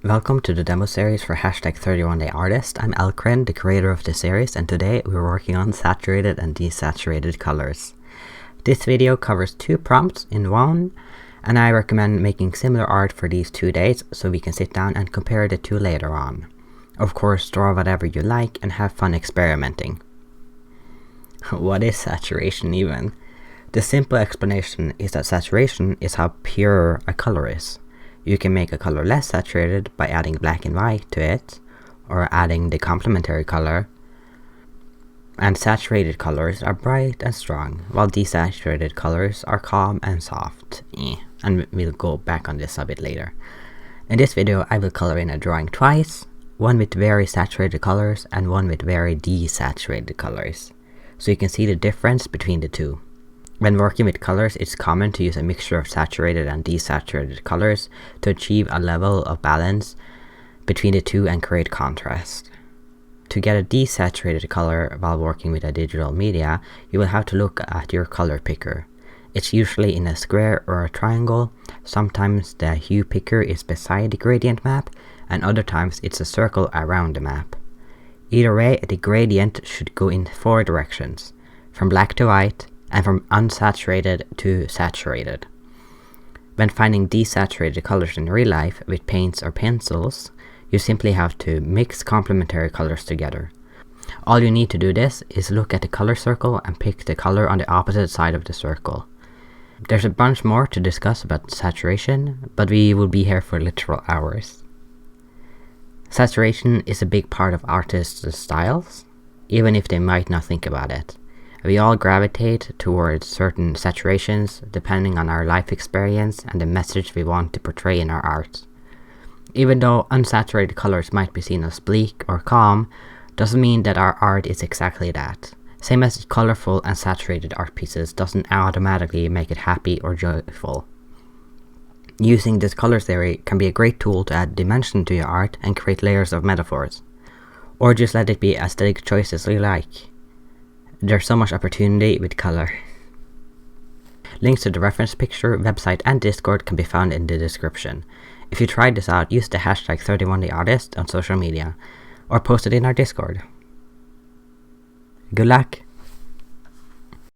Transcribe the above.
Welcome to the demo series for hashtag 31DayArtist. I'm Alcren, the creator of the series, and today we're working on saturated and desaturated colors. This video covers 2 prompts in one, and I recommend making similar art for these 2 days so we can sit down and compare the 2 later on. Of course, draw whatever you like and have fun experimenting. What is saturation even? The simple explanation is that saturation is how pure a color is. You can make a color less saturated by adding black and white to it, or adding the complementary color. And saturated colors are bright and strong, while desaturated colors are calm and soft. And we'll go back on this a bit later. In this video, I will color in a drawing twice, one with very saturated colors and one with very desaturated colors, so you can see the difference between the two. When working with colors, it's common to use a mixture of saturated and desaturated colors to achieve a level of balance between the two and create contrast. To get a desaturated color while working with a digital media, you will have to look at your color picker. It's usually in a square or a triangle. Sometimes the hue picker is beside the gradient map, and other times it's a circle around the map. Either way, the gradient should go in 4 directions, from black to white, and from unsaturated to saturated. When finding desaturated colors in real life with paints or pencils, you simply have to mix complementary colors together. All you need to do this is look at the color circle and pick the color on the opposite side of the circle. There's a bunch more to discuss about saturation, but we will be here for literal hours. Saturation is a big part of artists' styles, even if they might not think about it. We all gravitate towards certain saturations depending on our life experience and the message we want to portray in our art. Even though unsaturated colors might be seen as bleak or calm, doesn't mean that our art is exactly that. Same as colorful and saturated art pieces doesn't automatically make it happy or joyful. Using this color theory can be a great tool to add dimension to your art and create layers of metaphors. Or just let it be aesthetic choices you like. There's so much opportunity with color. Links to the reference picture, website and Discord can be found in the description. If you try this out, use the hashtag 31DayArtist on social media, or post it in our Discord. Good luck!